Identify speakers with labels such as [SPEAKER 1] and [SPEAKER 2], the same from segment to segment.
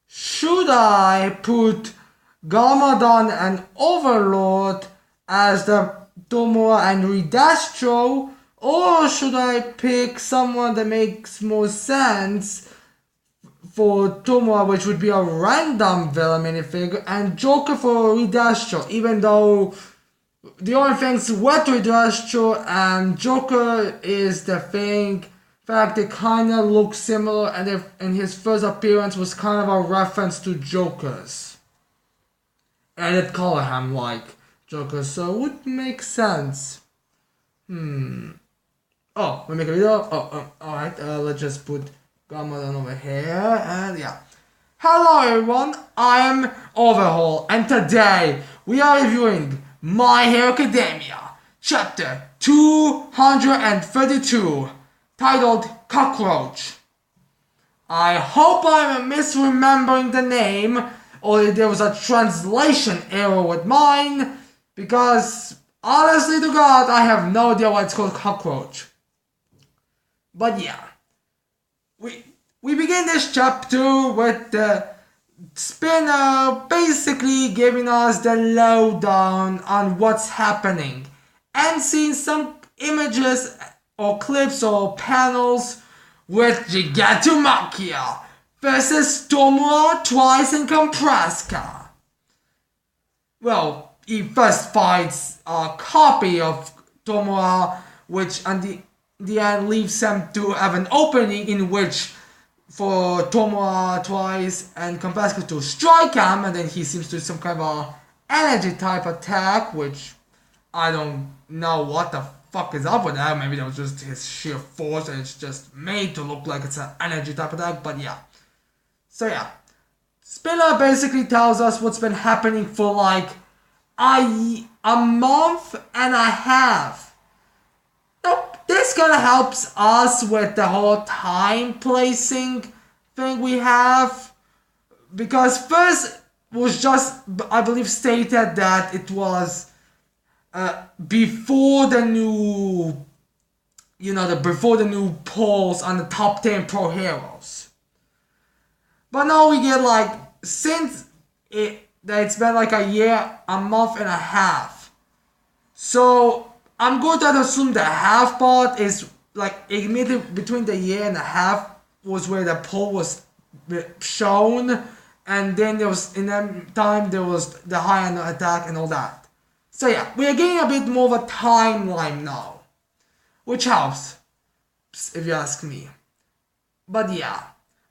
[SPEAKER 1] Should I put Garmadon and Overlord as the Tomura and Redastro, or should I pick someone that makes more sense for Tomura, which would be a random villain minifigure, and Joker for Redastro, even though the only things with Redastro and Joker is the thing. In fact, they kind of look similar, and his first appearance was kind of a reference to Joker's. And it color him like Joker, so it would make sense. Oh, we make a video. Alright. Let's just put Garmadon over here, and yeah. Hello everyone, I am Overhaul, and today we are reviewing My Hero Academia, chapter 232, titled Cockroach. I hope I'm misremembering the name, or there was a translation error with mine, because honestly to God, I have no idea why it's called Cockroach. But yeah, we begin this chapter with the Spinner basically giving us the lowdown on what's happening, and seeing some images or clips or panels with Gigantomachia versus Tomura, Twice, and Kompraska. Well, he first fights a copy of Tomura, which on the end leaves him to have an opening in which for Tomura, Twice, and Kompraska to strike him, and then he seems to do some kind of a energy type attack, which I don't know what the fuck is up with that. Maybe that was just his sheer force and it's just made to look like it's an energy type attack, but yeah. So yeah, Spinner basically tells us what's been happening for like a month and a half. Now, this kind of helps us with the whole time placing thing we have, because first was just, I believe, stated that it was before the new, before the new polls on the top 10 pro heroes. But now we get like, since it's been like a year, a month and a half. So I'm going to assume the half part is like immediately between the year and a half was where the poll was shown, and then there was in that time there was the high end attack and all that. So yeah, we are getting a bit more of a timeline now, which helps, if you ask me. But yeah,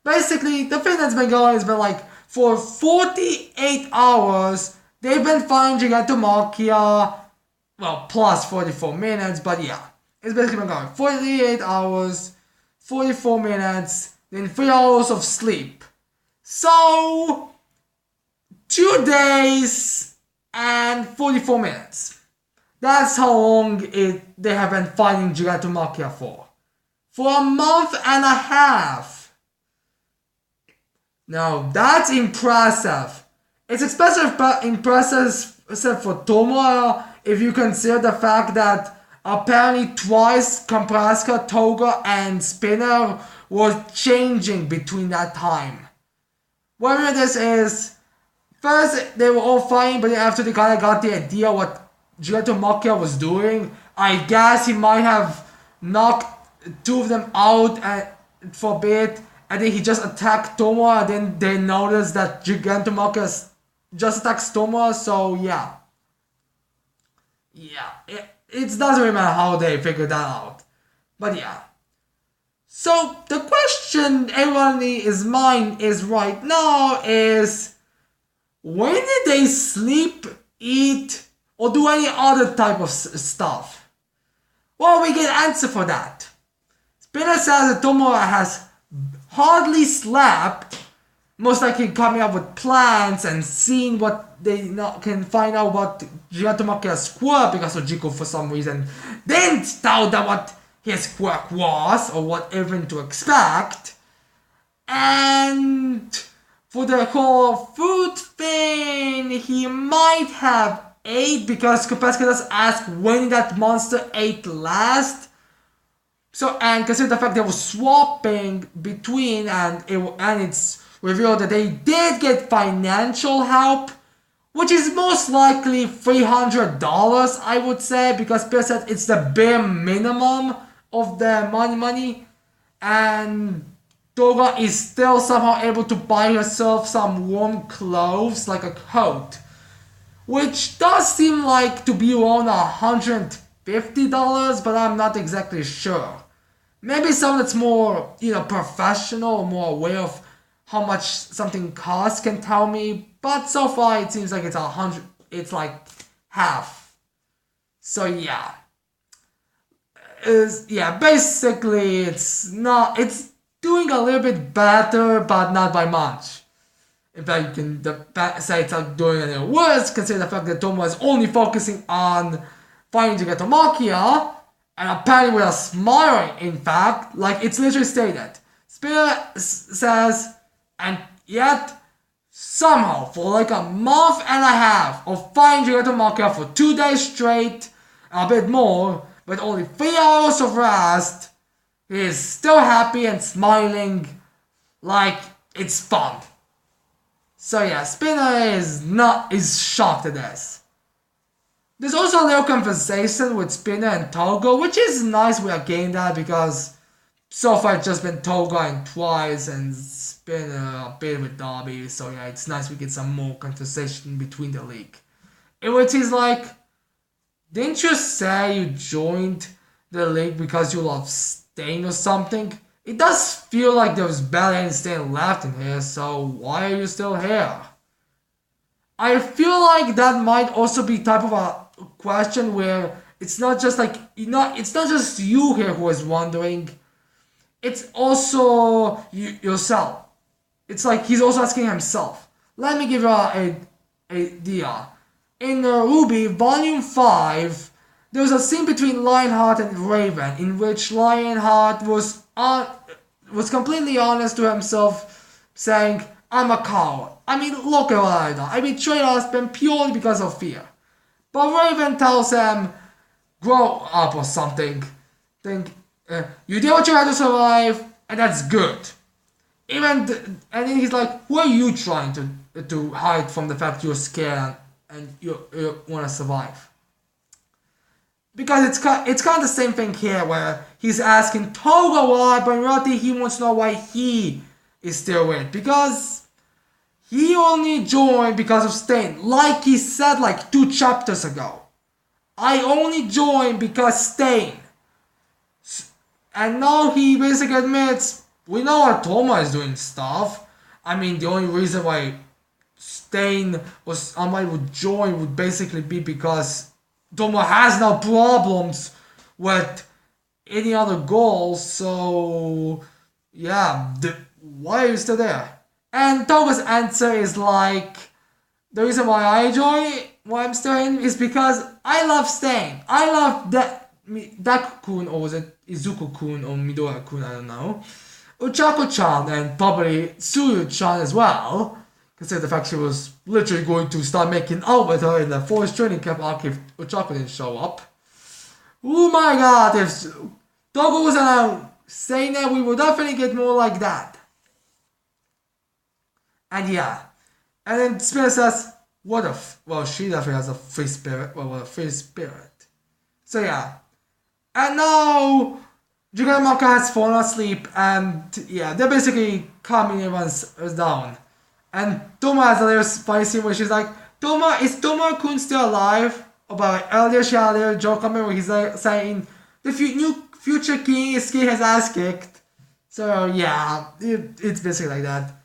[SPEAKER 1] basically the thing that's been going has been like for 48 hours they've been fighting Gigantomachia. Well, plus 44 minutes, but yeah, it's basically been going 48 hours, 44 minutes, then 3 hours of sleep. So 2 days and 44 minutes. That's how long they have been fighting Gigantomachia for. For a month and a half. Now, that's impressive. It's especially impressive for Tomura if you consider the fact that apparently Twice, Kompraska, Toga, and Spinner were changing between that time. Whatever this is, first they were all fighting, but after they kind of got the idea what Gigantomachia was doing, I guess he might have knocked 2 of them out for a bit, and then he just attacked Tomura, and then they noticed that Gigantomachia just attacks Tomura, so yeah. Yeah, it doesn't really matter how they figured that out. But yeah. So the question everyone is mind is right now is, when did they sleep, eat, or do any other type of stuff? Well, we get an answer for that. Spinner says that Tomura has hardly slept, most likely coming up with plans and seeing what they can find out what Gigantomachia's quirk, because Ojiko for some reason didn't tell them what his quirk was or what even to expect. And for the whole food thing, he might have ate, because Kompraska does ask when that monster ate last. So, and consider the fact they were swapping between, and it's revealed that they did get financial help, which is most likely $300, I would say, because Pierce said it's the bare minimum of the money, and Toga is still somehow able to buy herself some warm clothes, like a coat, which does seem like to be around $150, but I'm not exactly sure. Maybe someone that's more, professional or more aware of how much something costs can tell me, but so far it seems like it's like half. So yeah. Basically it's doing a little bit better, but not by much. In fact, you can say it's not doing any worse, considering the fact that Tomura is only focusing on finding Jigatomakia, and apparently with a smile, in fact, like it's literally stated. Spirit says, and yet, somehow, for like a month and a half of finding Jigatomakia for 2 days straight, a bit more, with only 3 hours of rest, he is still happy and smiling like it's fun. So yeah, Spinner is shocked at this. There's also a little conversation with Spinner and Togo, which is nice we are getting that because so far it's just been Togo and twice and Spinner a bit with Darby, so yeah, it's nice we get some more conversation between the league. In which he's like, didn't you say you joined the league because you love Stain or something? It does feel like there's barely any Stain left in here, so why are you still here? I feel like that might also be type of a question where it's not just like, it's not just you here who is wondering, it's also yourself. It's like he's also asking himself. Let me give you a idea. In Ruby, Volume 5, there was a scene between Lionheart and Raven in which Lionheart was completely honest to himself, saying, I'm a coward. I mean, look at what I've done. I betrayed husband purely because of fear. But Raven tells him, grow up or something. You did what you had to survive, and that's good. And then he's like, who are you trying to hide from the fact you're scared and you want to survive? Because it's kind of the same thing here where he's asking Toga why, but in reality he wants to know why he is still with. Because he only joined because of Stain. Like he said like 2 chapters ago. I only joined because Stain. And now he basically admits, we know what Tomura is doing stuff. I mean, the only reason why Stain or somebody would join would basically be because Tomura has no problems with any other goals, so yeah, why are you still there? And Toga's answer is like, the reason why I'm still in is because I love Stain. I love Daku-kun, or was it Izuku-kun or Midora-kun, I don't know. Uchako-chan and probably Tsuyu-chan as well. Consider the fact she was literally going to start making out with her in the forest training camp arc if Ochako didn't show up. Oh my god, if Togo was saying that, we would definitely get more like that. And yeah. And then Spirit says, well, she definitely has a free spirit. Well, a free spirit. So yeah. And now, Giran Maka has fallen asleep, and yeah, they're basically calming everyone down. And Tomura has a little funny scene where she's like, is Tomura-kun still alive? About earlier she had a little joke comment where he's like saying, the new future king is getting his ass kicked. So yeah, it's basically like that.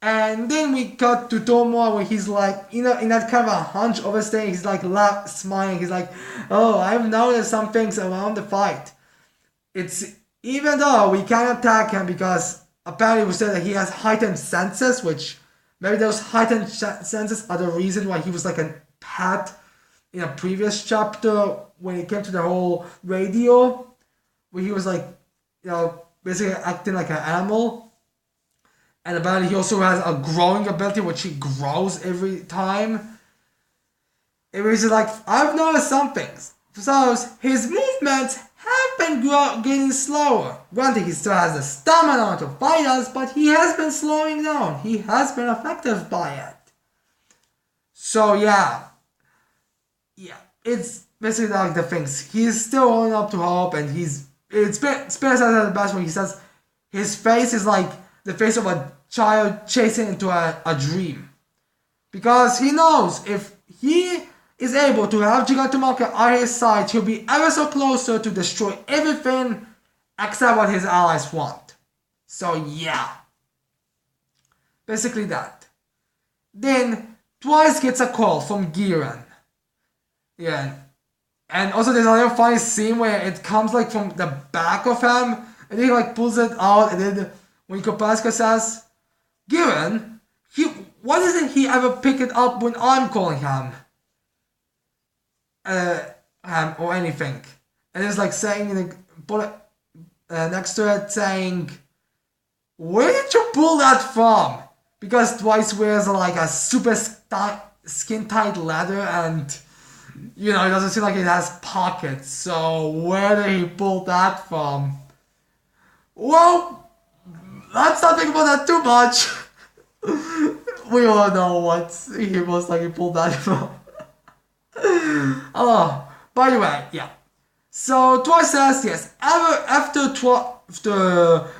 [SPEAKER 1] And then we cut to Tomura where he's like, in that kind of a hunch over stage, he's like smiling, he's like, oh, I've noticed some things around the fight. It's, even though we can't attack him because apparently we said that he has heightened senses, which maybe those heightened senses are the reason why he was like a pet in a previous chapter when it came to the whole radio, where he was like, basically acting like an animal. And apparently he also has a growing ability, which he grows every time. It was like, I've noticed some things. So his movements have been getting slower. Granted, he still has the stamina to fight us, but he has been slowing down. He has been affected by it. So yeah, it's basically like the things. He's still holding up to hope, and it's been said at the best when he says his face is like the face of a child chasing into a dream. Because he knows if he is able to have Giran Tomura at his side, he'll be ever so closer to destroy everything except what his allies want. So yeah. Basically that. Then Twice gets a call from Giran. Yeah. And also there's another funny scene where it comes like from the back of him, and he like pulls it out, and then when Kopaska says, Giran, why doesn't he ever pick it up when I'm calling him? Or anything. And it's like saying, next to it saying, where did you pull that from? Because Twice wears like a super skin tight leather, and it doesn't seem like it has pockets. So where did he pull that from? Well, let's not think about that too much. We all know what he most likely pulled that from. Oh, by the way, yeah. So Twice says yes. After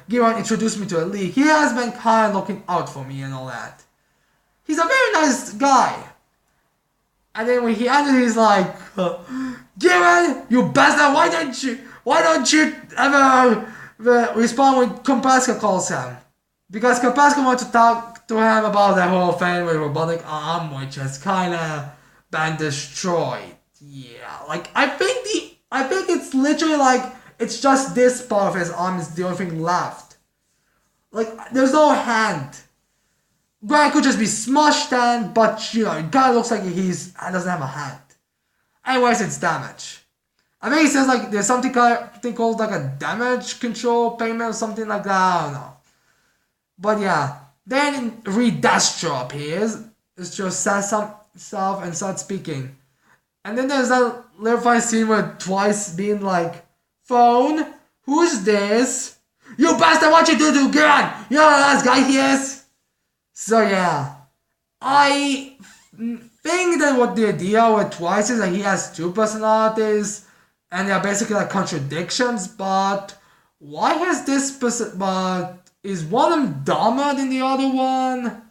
[SPEAKER 1] Giran introduced me to a league, he has been kind of looking out for me and all that. He's a very nice guy. And then when he ended, he's like, Giran, you bastard! Why don't you ever respond when Kompaska calls him? Because Kompaska wants to talk to him about the whole thing with robotic arm, which has kind of been destroyed. Yeah, like I think it's literally like it's just this part of his arm is the only thing left. Like there's no hand. Grant could just be smushed hand, but it kind of looks like he doesn't have a hand. Anyways, it's damage. I think he says like there's something called like a damage control payment or something like that. I don't know. But yeah, then Dastro appears. Dastro says some stuff and starts speaking. And then there's that little funny scene where Twice being like, phone? Who's this? You bastard, what you do to Giran? You know that guy he is? So yeah, I think that what the idea with Twice is that he has two personalities and they are basically like contradictions, but why has this person, but is one of them dumber than the other one?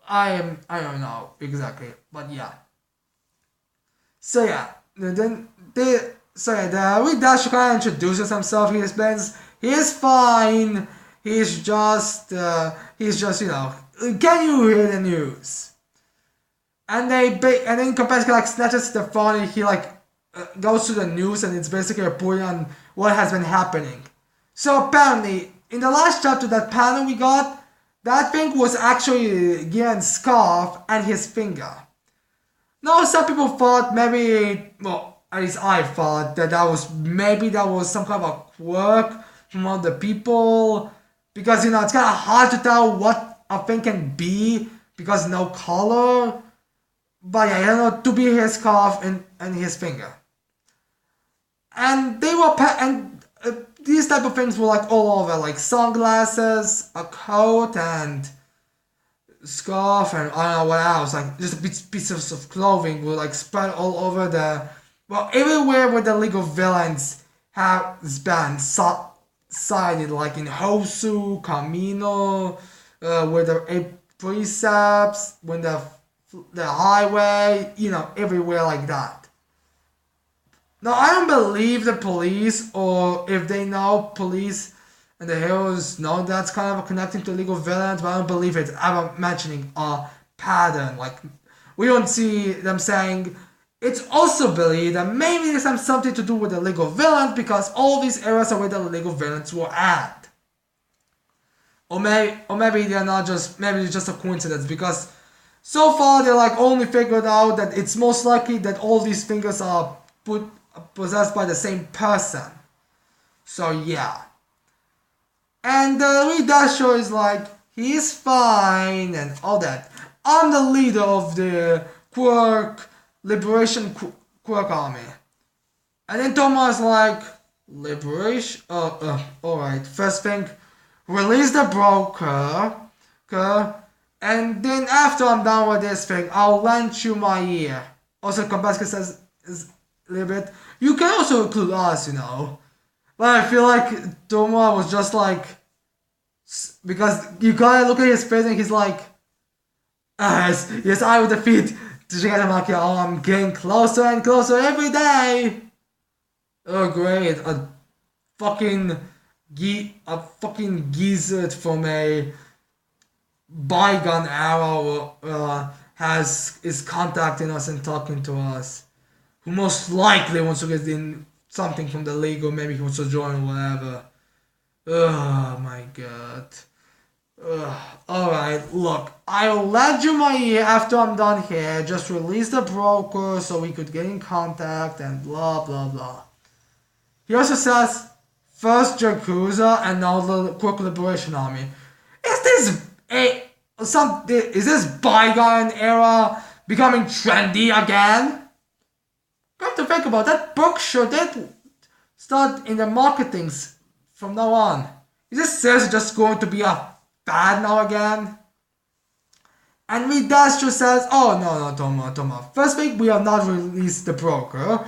[SPEAKER 1] I don't know exactly, but yeah. So yeah, the Dash kind of introduces himself. He explains he's fine. He's just can you hear the news? And then Kopaska like snatches the phone and he goes to the news, and it's basically reporting on what has been happening. So apparently, in the last chapter, that panel we got, that thing was actually Giran's scarf and his finger. Now, some people thought maybe, well, at least I thought that was some kind of a quirk from other people, because it's kind of hard to tell what a thing can be because no color. But yeah, to be his scarf and his finger. And they were these type of things were like all over, like sunglasses, a coat, and scarf, and I don't know what else, like just pieces of clothing were like spread all over everywhere where the League of Villains has been sighted, like in Hosu, Camino, where the precepts, when the highway, everywhere like that. Now, I don't believe the police, or if they know police and the heroes know that's kind of connecting to League of Villains, but I don't believe it's ever mentioning a pattern. Like, we don't see them saying, it's also believed that maybe this has something to do with the League of Villains because all these areas are where the League of Villains were at. Or maybe they're not maybe it's just a coincidence, because so far they're like only figured out that it's most likely that all these fingers are possessed by the same person. So yeah. And Dasho is like, he's fine and all that. I'm the leader of the Quirk Liberation Quirk Army. And then Thomas like, liberation? Alright. First thing, release the broker. And then after I'm done with this thing, I'll lend you my ear. Also, Kombaska says is a little bit. You can also include us, you know. But I feel like Tomura was just like, because you gotta look at his face and he's like, yes, I will defeat Shigetamaki. Oh, I'm getting closer and closer every day. Oh great, a fucking geezer from a bygone era is contacting us and talking to us. Who most likely wants to get in something from the league, or maybe he wants to join or whatever. Oh my god. Alright, look, I'll lend you my ear after I'm done here. Just release the broker so we could get in contact and blah blah blah. He also says, first Yakuza and now the Quick Liberation Army. Is this bygone era becoming trendy again? Come to think about that, book sure did start in the marketings from now on. Is this seriously just going to be a fad now again? And Midastro says, oh no, Toma. First thing, we have not released the broker.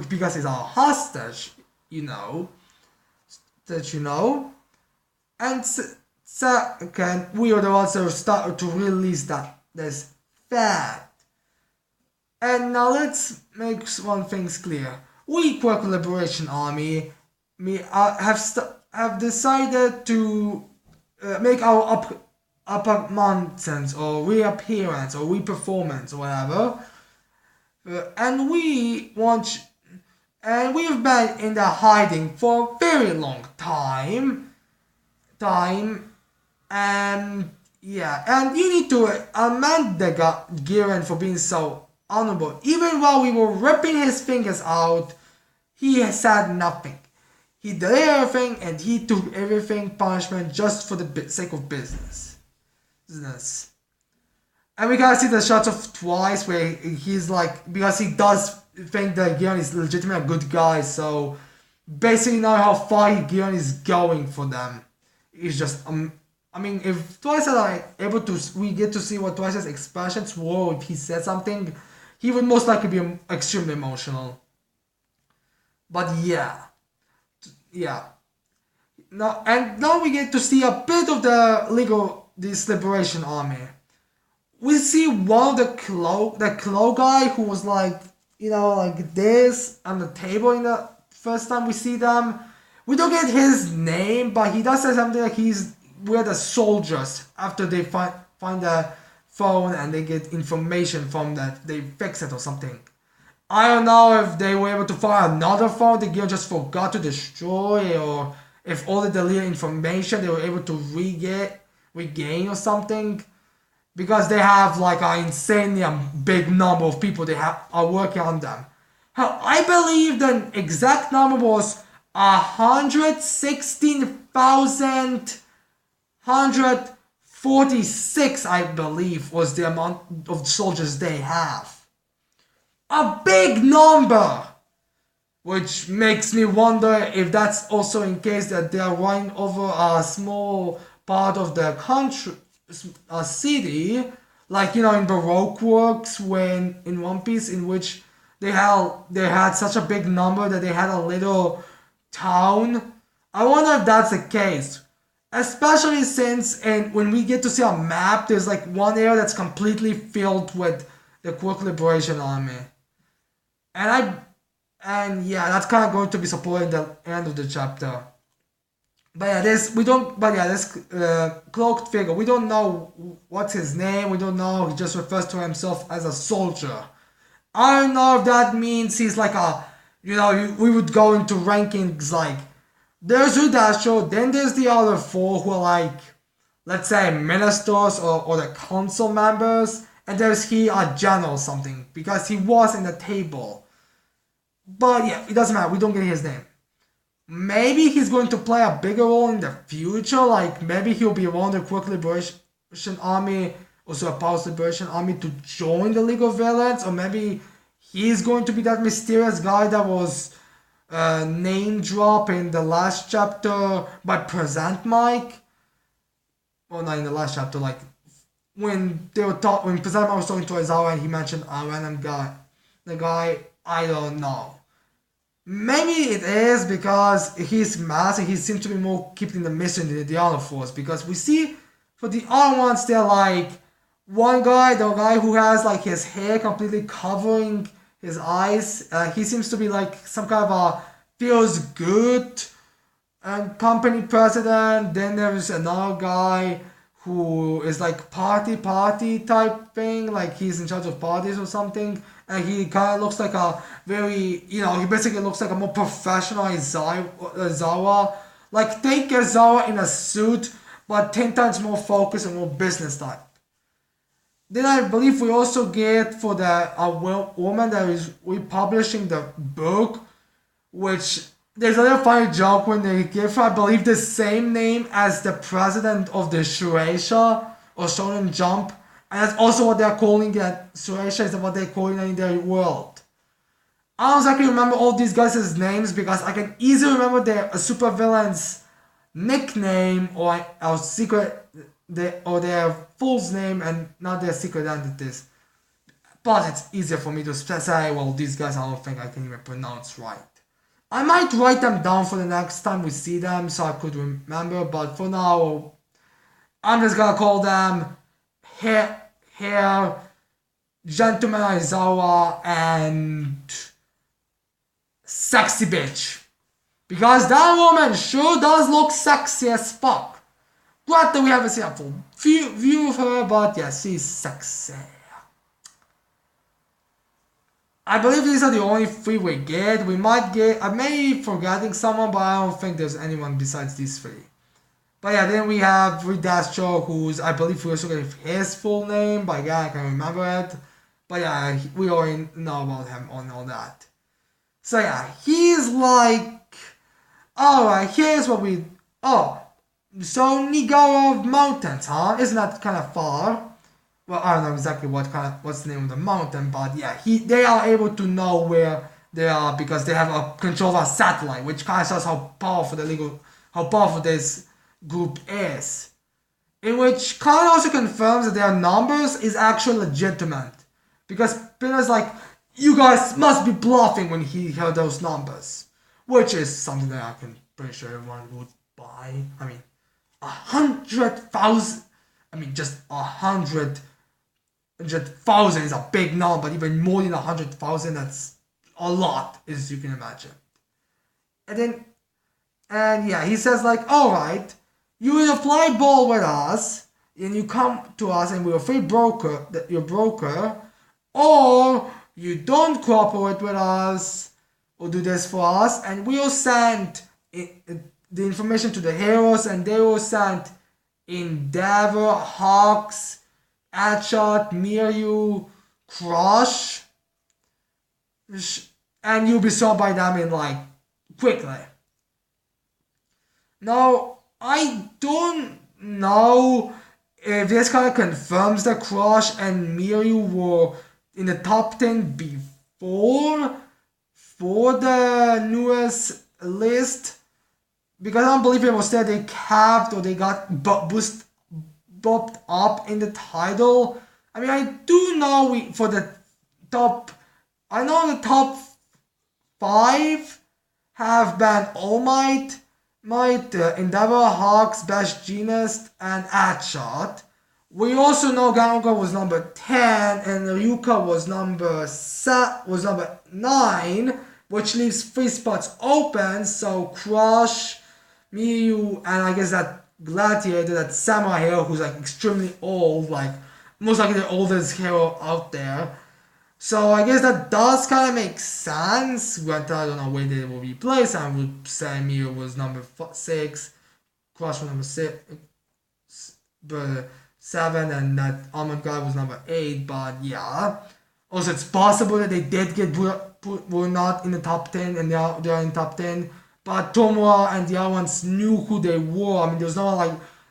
[SPEAKER 1] Because he's our hostage, you know. And second, we would also start to release this fact. And now let's make one thing clear. We, Quick Liberation Army, have decided to make our upper or reappearance or reperformance or whatever. And we've been in the hiding for a very long time. And you need to amend the Giran for being so honorable. Even while we were ripping his fingers out, he said nothing. He did everything and he took everything punishment just for the sake of business. And we gotta see the shots of twice where he's like, because he does think that Giran is legitimately a good guy, so basically know how far Giran is going for them. It's just, if Twice are we get to see what Twice's expressions were if he said something, he would most likely be extremely emotional. But yeah. Now we get to see a bit of this Liberation Army. We see one of the claw guy who was like, like this on the table in the first time we see them. We don't get his name, but he does say something like we're the soldiers after they find the phone and they get information from that, they fix it or something. I don't know if they were able to find another phone the Giran just forgot to destroy, or if all the deleted information they were able to regain or something. Because they have like an insanely big number of people are working on them. Hell, I believe the exact number was 116,146, I believe, was the amount of soldiers they have. A big number! Which makes me wonder if that's also in case that they are running over a small part of the country, a city, like in Baroque works when in One Piece, in which they had such a big number that they had a little town. I wonder if that's the case, especially since when we get to see a map, there's like one area that's completely filled with the Quick Liberation Army, and that's kind of going to be supporting the end of the chapter. But this cloaked figure, we don't know what's his name, we don't know, he just refers to himself as a soldier. I don't know if that means he's like we would go into rankings like, there's Udasho, then there's the other four who are like, let's say ministers or the council members, and there's a general or something, because he was in the table. But yeah, it doesn't matter, we don't get his name. Maybe he's going to play a bigger role in the future, like maybe he'll be around the Quick Liberation Army, also a Power Liberation Army, to join the League of Villains, or maybe he's going to be that mysterious guy that was name drop in the last chapter by Present Mike. Well, not in the last chapter, like when when Present Mike was talking to Aizawa and he mentioned a random guy. The guy, I don't know. Maybe it is because he's massive, he seems to be more keeping the mission than the other fours. Because we see for the other ones, they're like one guy, the guy who has like his hair completely covering his eyes. He seems to be like some kind of a feels good company president. Then there's another guy who is like party type thing, like he's in charge of parties or something. And he kind of looks like a very, he basically looks like a more professional Aizawa. Like, take Aizawa in a suit, but 10 times more focused and more business type. Then I believe we also get for the woman that is republishing the book, which there's another funny joke when they give her, I believe, the same name as the president of the Shueisha or Shonen Jump. And that's also what they're calling it. Shueisha is what they're calling it in their world. I don't exactly remember all these guys' names because I can easily remember their supervillain's nickname or their full name and not their secret identities. But it's easier for me to say, well, these guys I don't think I can even pronounce right. I might write them down for the next time we see them so I could remember, but for now, I'm just gonna call them Hair, Gentleman Aizawa, and Sexy Bitch. Because that woman sure does look sexy as fuck. Glad that we haven't seen a full view of her, but yeah, she's sexy. I believe these are the only 3 we get. We might get, I may be forgetting someone, but I don't think there's anyone besides these 3. But yeah, then we have Ridasho, who's, I believe we also get his full name, but again, I can't remember it. But yeah, we already know about him and all that. So yeah, he's like, alright, here's what we, so Nigara Mountains, huh? Isn't that kind of far? Well, I don't know exactly what's the name of the mountain, but yeah, they are able to know where they are because they have a control of a satellite, which kind of shows how powerful this group is. In which kind of also confirms that their numbers is actually legitimate. Because Pinner's like, you guys must be bluffing when he heard those numbers. Which is something that I can pretty sure everyone would buy. I mean, 100,000. I mean, just 100,000 is a big number, but even more than 100,000, that's a lot, as you can imagine. And yeah, he says like, alright, you will apply ball with us, and you come to us and we're free your broker, or you don't cooperate with us, or do this for us, and we'll send the information to the heroes, and they will send Endeavor, Hawks, Adshot, Miryu, Crush, and you'll be sold by them in like quickly. Now, I don't know if this kind of confirms that Crush and Miryu were in the top 10 before for the newest list, because I don't believe it was that they capped or they got bumped up in the title. I mean, I do know for the top, I know the top 5 have been All Might, Endeavor, Hawks, Best Genist, and Adshot. We also know Ganoka was number 10 and Ryuka was number 9, which leaves 3 spots open. So Crush, Miyu, and I guess that Gladiator, that samurai hero who's like extremely old, like most likely the oldest hero out there. So I guess that does kind of make sense. Granted, I don't know where they will be placed. I would say Miyu was number 6, Crush was number 7, and that Almond guy was number 8. But yeah, also it's possible that they did get were not in the top 10 and they are in top 10. But Tomura and the other ones knew who they were. I mean, there was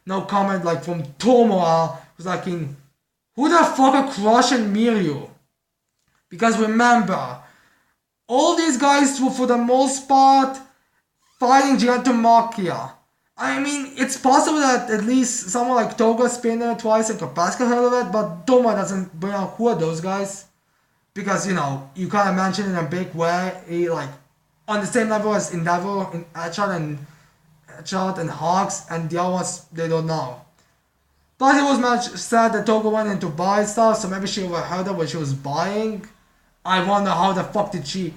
[SPEAKER 1] no comment like from Tomura. It was like, who the fuck are Crush and Miryu? Because remember, all these guys were for the most part fighting Giran Tomura. I mean, it's possible that at least someone like Toga Spinner twice and Kapaska heard of it, but Tomura doesn't bring out who are those guys. Because, you kind of mentioned in a big way, like, on the same level as Endeavor, in Headshot and Hawks, and the other ones, they don't know. Plus, it was said that Toga went in to buy stuff, so maybe she overheard it when she was buying. I wonder how the fuck did she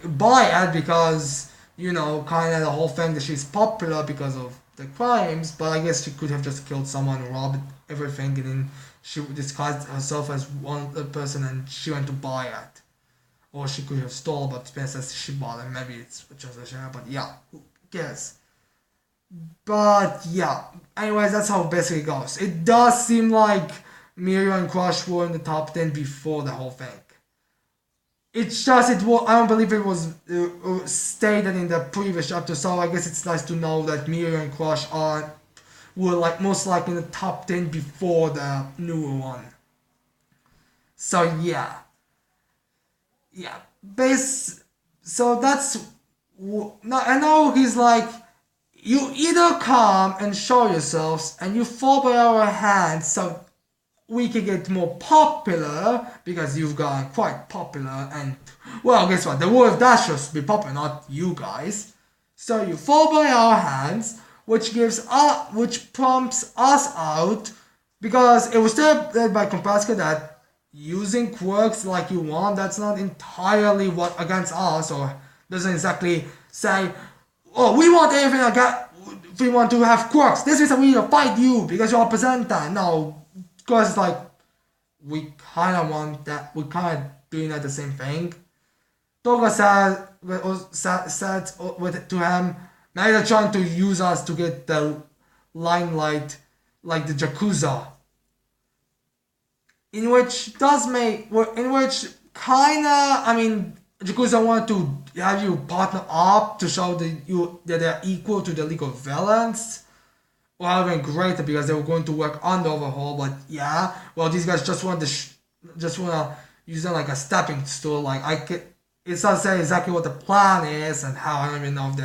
[SPEAKER 1] buy it, because, kind of the whole thing that she's popular because of the crimes, but I guess she could have just killed someone, robbed everything, and then she disguised herself as one person and she went to buy it. Or she could have stole, but Spencer says she bought it. Maybe it's just a share, but yeah, who cares? But yeah, anyways, that's how it basically goes. It does seem like Mirio and Crush were in the top 10 before the whole thing. It's just, I don't believe it was stated in the previous chapter, so I guess it's nice to know that Mirio and Crush were like most likely in the top 10 before the newer one. So yeah. Yeah. So that's, I know he's like, you either come and show yourselves and you fall by our hands so we can get more popular, because you've gotten quite popular, and well, guess what, the World of Dashers be popular, not you guys. So you fall by our hands, which prompts us out, because it was stated by Kompraska that using quirks like you want, that's not entirely what against us, or doesn't exactly say, oh, we want everything we want to have quirks. This is a way to fight you because you're a presenter. No, because it's like, we kind of want that, we kind of doing at the same thing. Toga said to him, now they're trying to use us to get the limelight, like the Yakuza. In which Yakuza want to have you partner up to show that they're equal to the League of Villains. Well, even greater, because they were going to work on the overhaul, but yeah. Well, these guys just want to use them like a stepping stool. Like, it's not saying exactly what the plan is and how. I don't even know if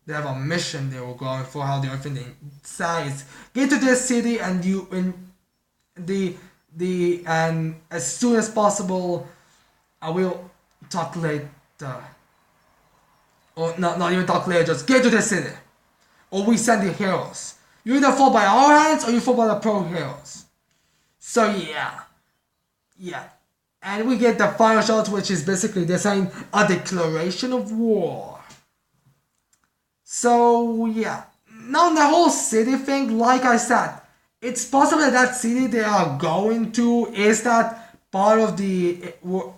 [SPEAKER 1] they have a mission they were going for. How the only thing they say is get to this city and and as soon as possible, I will talk later. Or not even talk later. Just get to this city, or we send the heroes. You either fall by our hands or you fall by the pro heroes. So yeah. And we get the final shot, which is basically they're saying a declaration of war. So yeah. Now the whole city thing, like I said, it's possible that city they are going to is that part of the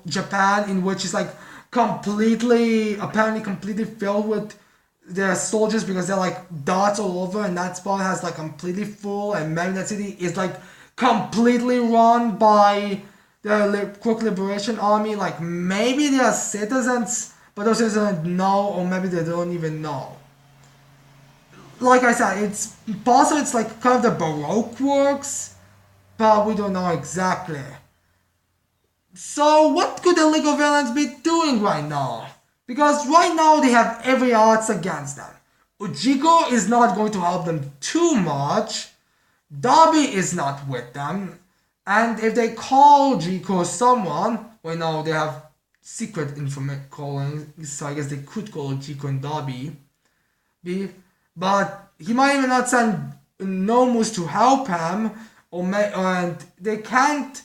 [SPEAKER 1] Japan in which is like apparently completely filled with their soldiers, because they're like dots all over, and that spot has like completely full, and maybe that city is like completely run by the Quick Liberation Army. Like, maybe they are citizens, but those citizens know, or maybe they don't even know. Like I said, it's possible it's like kind of the Baroque works, but we don't know exactly. So what could the League of Villains be doing right now? Because right now they have every odds against them. Ujiko is not going to help them too much. Darby is not with them. And if they call Jiko someone, well, now they have secret information calling, so I guess they could call Jiko and Darby. But he might even not send Nomus to help him, and they can't.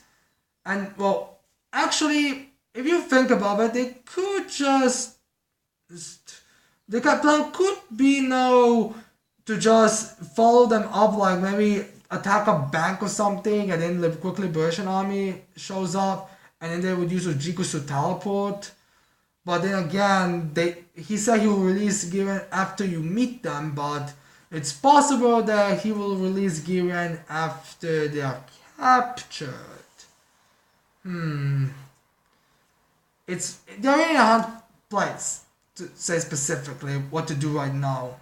[SPEAKER 1] And well, actually, if you think about it, they could the plan could be now to just follow them up, like maybe attack a bank or something, and then the Quick Liberation Army shows up, and then they would use Ujiko to teleport. But then again, he said he will release Giran after you meet them, but it's possible that he will release Giran after they are captured. They're in a hard place to say specifically what to do right now.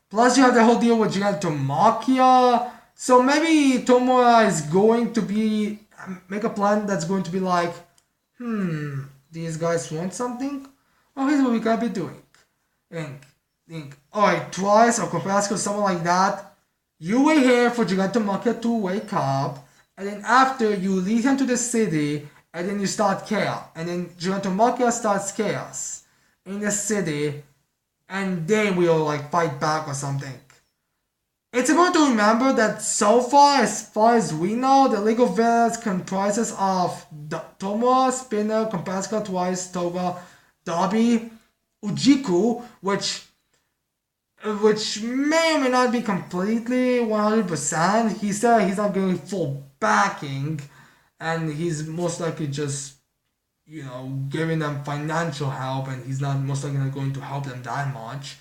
[SPEAKER 1] Plus, you have the whole deal with Giran Tomura. So maybe Tomura is going to make a plan that's going to be like, these guys want something? Well, here's what we gotta be doing. Alright, twice or Compasco, someone like that. You wait here for Gigantomachia to wake up, and then after you lead him to the city, and then you start chaos. And then Gigantomachia starts chaos in the city, and then we'll like fight back or something. It's important to remember that so far as we know, the League of Villains comprises of Tomura, Spinner, Compasca twice, Toga, Dobby, Ujiku, which may or may not be completely 100%. He said he's not going full backing, and he's most likely just, giving them financial help, and he's not most likely not going to help them that much.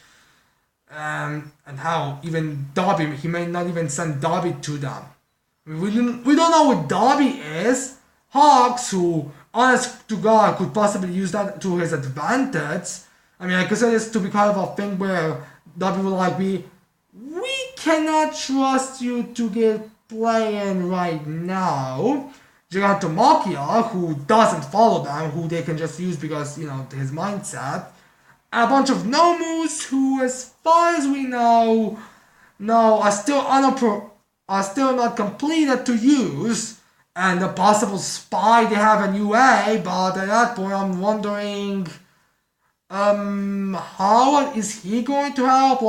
[SPEAKER 1] And how even Dobby, he may not even send Dobby to them. We don't know what Dobby is. Hawks, who, honest to God, could possibly use that to his advantage. I mean, I consider this to be kind of a thing where Dobby will we cannot trust you to get playing right now. Gigantomachia, who doesn't follow them, who they can just use because, his mindset. A bunch of Nomus who, as far as we know, are still not completed to use, and the possible spy they have in UA. But at that point, I'm wondering, how is he going to help?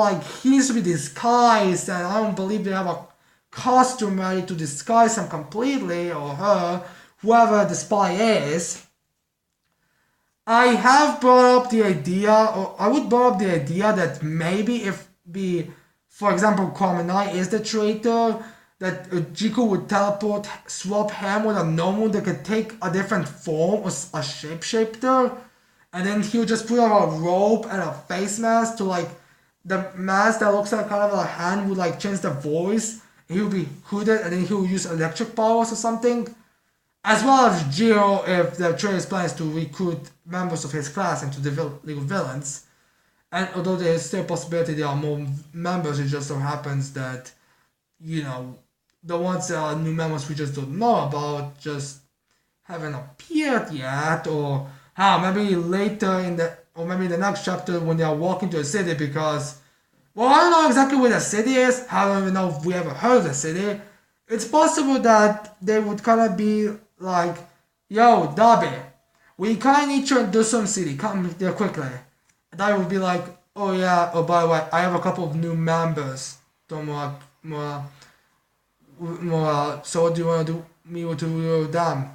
[SPEAKER 1] He needs to be disguised, and I don't believe they have a costume ready to disguise him completely, or her, whoever the spy is. I have brought up the idea, or I would brought up the idea that maybe if for example, Kwamenai is the traitor, that Jiku would swap him with a Nomu that could take a different form, or a shapeshifter, and then he'll just put on a robe and a face mask to the mask that looks like kind of a hand would change the voice, and he'll be hooded, and then he'll use electric powers or something. As well as Jiro, if the traitor's plans to recruit members of his class into the League of Villains. And although there is still a possibility there are more members, it just so happens that, the ones that are new members we just don't know about just haven't appeared yet, or maybe later maybe in the next chapter when they are walking to a city, because, well, I don't know exactly where the city is. I don't even know if we ever heard of the city. It's possible that they would kind of be yo, Dobby, we kind of need you to do some city, come there quickly. And I would be oh yeah, oh by the way, I have a couple of new members, Tomura, so what do you want to do me to do with them?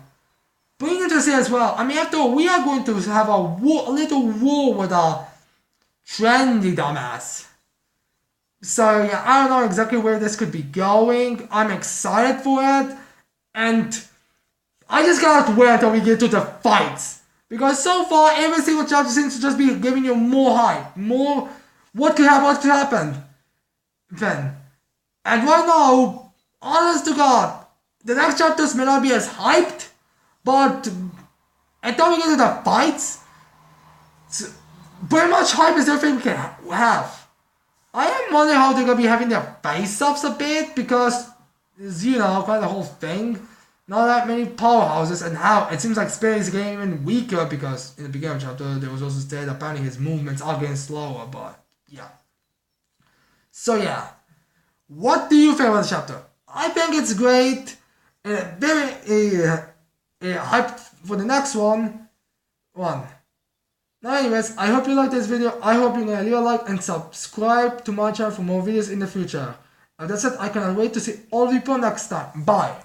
[SPEAKER 1] Bring it to say as well, I mean, after all, we are going to have a little war with a trendy dumbass. So yeah, I don't know exactly where this could be going. I'm excited for it, and I just gotta wait until we get to the fights. Because so far, every single chapter seems to just be giving you more hype. More, what could happen. Then. And right now, honest to God, the next chapters may not be as hyped, but until we get to the fights, pretty much hype is everything we can have. I am wondering how they're gonna be having their face-ups a bit, because, kind of the whole thing. Not that many powerhouses, and how it seems like Spirit is getting even weaker, because in the beginning of the chapter there was also stated apparently his movements are getting slower, but yeah. So yeah, what do you think about the chapter? I think it's great, and very hyped for the next one. Now anyways, I hope you liked this video. I hope you're gonna leave a like and subscribe to my channel for more videos in the future. And that's it, I cannot wait to see all of you people next time. Bye!